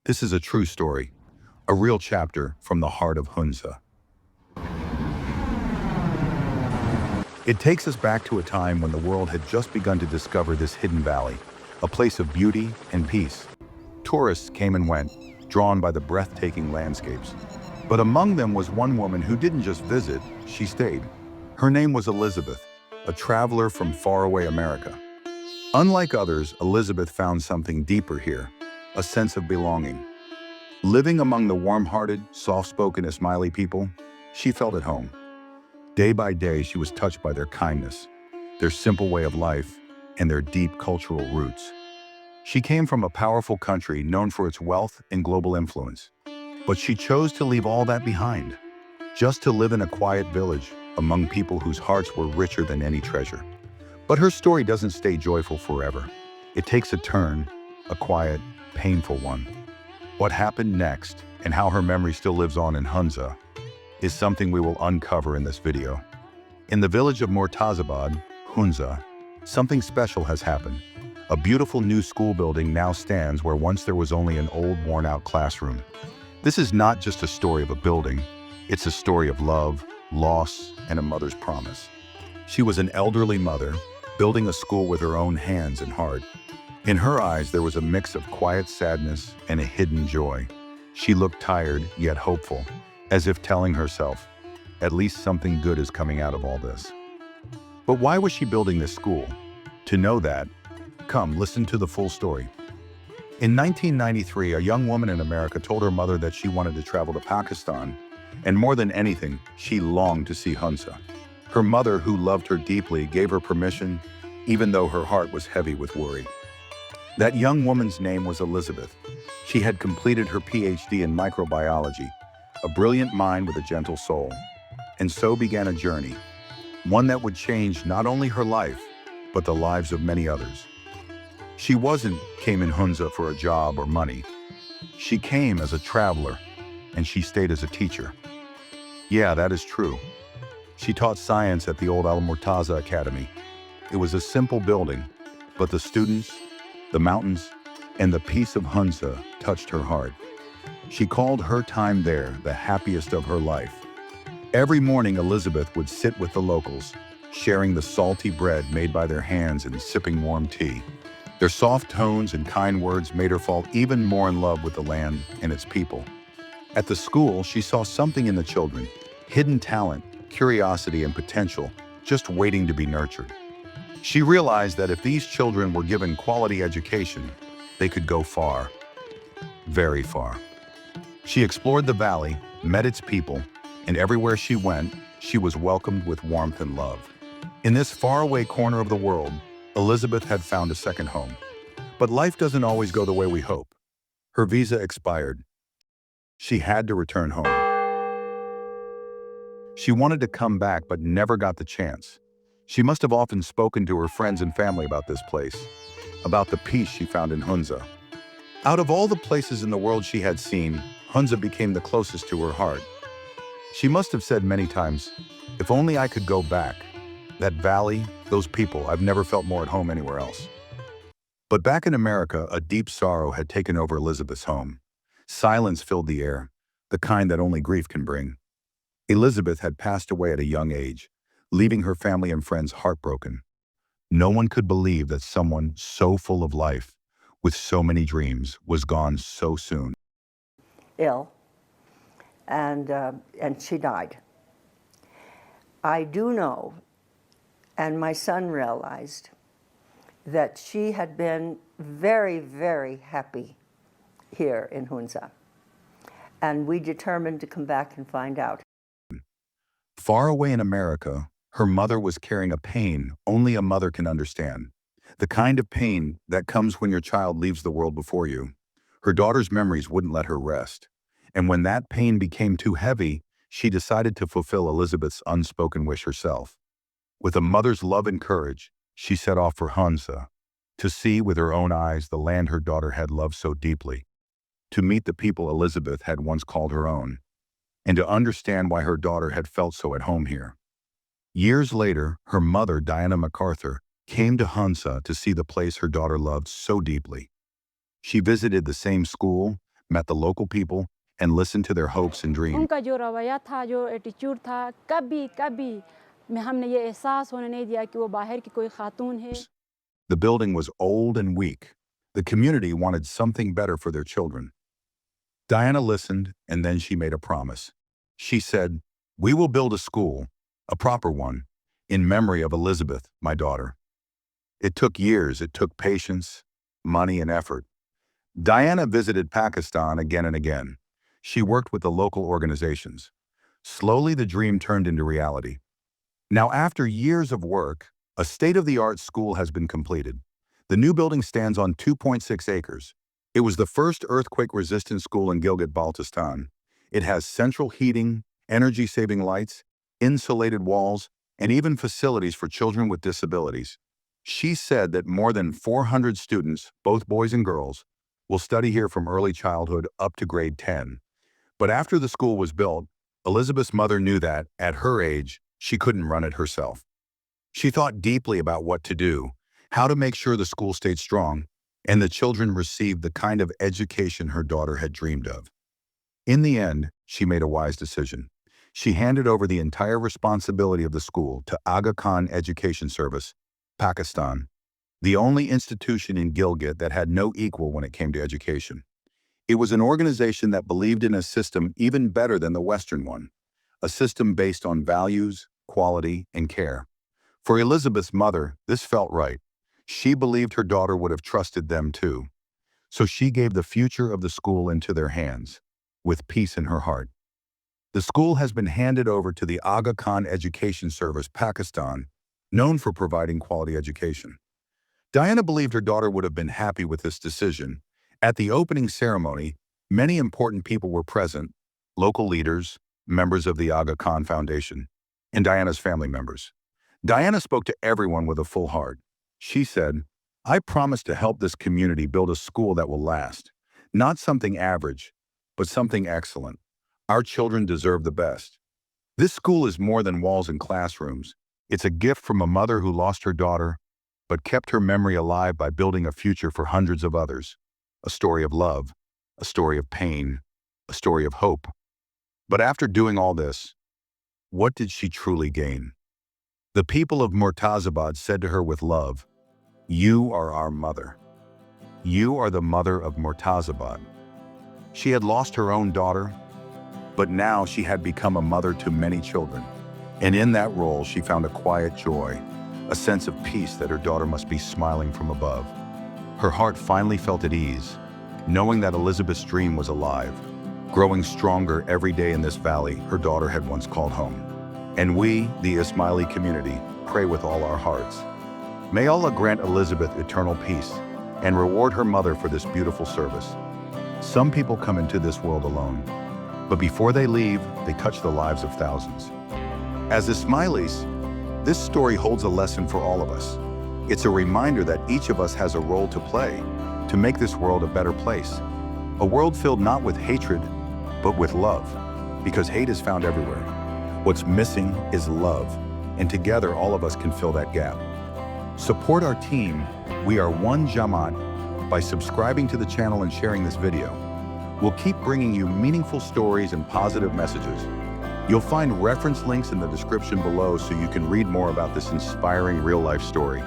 This is a true story, a real chapter from the heart of Hunza. It takes us back to a time when the world had just begun to discover this hidden valley, a place of beauty and peace. Tourists came and went, drawn by the breathtaking landscapes. But among them was one woman who didn't just visit, she stayed. Her name was Elizabeth, a traveler from faraway America. Unlike others, Elizabeth found something deeper here, a sense of belonging. Living among the warm-hearted, soft-spoken Ismaili people, she felt at home. Day by day, she was touched by their kindness, their simple way of life, and their deep cultural roots. She came from a powerful country known for its wealth and global influence. But she chose to leave all that behind, just to live in a quiet village among people whose hearts were richer than any treasure. But her story doesn't stay joyful forever. It takes a turn, a quiet, painful one. What happened next, and how her memory still lives on in Hunza, is something we will uncover in this video. In the village of Mortazabad, Hunza, something special has happened. A beautiful new school building now stands where once there was only an old, worn-out classroom. This is not just a story of a building, it's a story of love, loss, and a mother's promise. She was an elderly mother, building a school with her own hands and heart. In her eyes, there was a mix of quiet sadness and a hidden joy. She looked tired, yet hopeful, as if telling herself, at least something good is coming out of all this. But why was she building this school? To know that, come, listen to the full story. In 1993, a young woman in America told her mother that she wanted to travel to Pakistan, and more than anything, she longed to see Hunza. Her mother, who loved her deeply, gave her permission, even though her heart was heavy with worry. That young woman's name was Elizabeth. She had completed her PhD in microbiology, a brilliant mind with a gentle soul. And so began a journey, one that would change not only her life, but the lives of many others. She came in Hunza for a job or money. She came as a traveler, and she stayed as a teacher. Yeah, that is true. She taught science at the old Al Murtaza Academy. It was a simple building, but the students, the mountains, and the peace of Hunza touched her heart. She called her time there the happiest of her life. Every morning, Elizabeth would sit with the locals, sharing the salty bread made by their hands and sipping warm tea. Their soft tones and kind words made her fall even more in love with the land and its people. At the school, she saw something in the children, hidden talent, curiosity, and potential, just waiting to be nurtured. She realized that if these children were given quality education, they could go far, very far. She explored the valley, met its people, and everywhere she went, she was welcomed with warmth and love. In this faraway corner of the world, Elizabeth had found a second home. But life doesn't always go the way we hope. Her visa expired. She had to return home. She wanted to come back, but never got the chance. She must have often spoken to her friends and family about this place, about the peace she found in Hunza. Out of all the places in the world she had seen, Hunza became the closest to her heart. She must have said many times, if only I could go back. That valley, those people, I've never felt more at home anywhere else. But back in America, a deep sorrow had taken over Elizabeth's home. Silence filled the air, the kind that only grief can bring. Elizabeth had passed away at a young age, leaving her family and friends heartbroken. No one could believe that someone so full of life, with so many dreams, was gone so soon. Ill, and she died. I do know, and my son realized, that she had been very, very happy here in Hunza. And we determined to come back and find out. Far away in America, her mother was carrying a pain only a mother can understand. The kind of pain that comes when your child leaves the world before you. Her daughter's memories wouldn't let her rest. And when that pain became too heavy, she decided to fulfill Elizabeth's unspoken wish herself. With a mother's love and courage, she set off for Hunza, to see with her own eyes the land her daughter had loved so deeply, to meet the people Elizabeth had once called her own, and to understand why her daughter had felt so at home here. Years later, her mother, Diana MacArthur, came to Hunza to see the place her daughter loved so deeply. She visited the same school, met the local people, and listened to their hopes and dreams. उनका जो रवैया था, जो attitude था, कभी कभी में हमने ये एहसास होने नहीं दिया कि वो बाहर की कोई खातून है. The building was old and weak. The community wanted something better for their children. Diana listened, and then she made a promise. She said, "We will build a school, a proper one, in memory of Elizabeth, my daughter." It took years, it took patience, money, and effort. Diana visited Pakistan again and again. She worked with the local organizations. Slowly, the dream turned into reality. Now, after years of work, a state-of-the-art school has been completed. The new building stands on 2.6 acres. It was the first earthquake-resistant school in Gilgit-Baltistan. It has central heating, energy-saving lights, insulated walls, and even facilities for children with disabilities. She said that more than 400 students, both boys and girls, will study here from early childhood up to grade 10. But after the school was built, Elizabeth's mother knew that, at her age, she couldn't run it herself. She thought deeply about what to do, how to make sure the school stayed strong, and the children received the kind of education her daughter had dreamed of. In the end, she made a wise decision. She handed over the entire responsibility of the school to Aga Khan Education Service, Pakistan, the only institution in Gilgit that had no equal when it came to education. It was an organization that believed in a system even better than the Western one, a system based on values, quality, and care. For Elizabeth's mother, this felt right. She believed her daughter would have trusted them too. So she gave the future of the school into their hands, with peace in her heart. The school has been handed over to the Aga Khan Education Service, Pakistan, known for providing quality education. Diana believed her daughter would have been happy with this decision. At the opening ceremony, many important people were present: local leaders, members of the Aga Khan Foundation, and Diana's family members. Diana spoke to everyone with a full heart. She said, "I promise to help this community build a school that will last. Not something average, but something excellent. Our children deserve the best." This school is more than walls and classrooms. It's a gift from a mother who lost her daughter, but kept her memory alive by building a future for hundreds of others. A story of love, a story of pain, a story of hope. But after doing all this, what did she truly gain? The people of Murtazabad said to her with love, "You are our mother. You are the mother of Murtazabad." She had lost her own daughter, but now she had become a mother to many children. And in that role, she found a quiet joy, a sense of peace that her daughter must be smiling from above. Her heart finally felt at ease, knowing that Elizabeth's dream was alive, growing stronger every day in this valley her daughter had once called home. And we, the Ismaili community, pray with all our hearts. May Allah grant Elizabeth eternal peace and reward her mother for this beautiful service. Some people come into this world alone, but before they leave, they touch the lives of thousands. As Ismailis, this story holds a lesson for all of us. It's a reminder that each of us has a role to play to make this world a better place. A world filled not with hatred, but with love, because hate is found everywhere. What's missing is love, and together all of us can fill that gap. Support our team, We Are One Jamaat, by subscribing to the channel and sharing this video. We'll keep bringing you meaningful stories and positive messages. You'll find reference links in the description below so you can read more about this inspiring real-life story.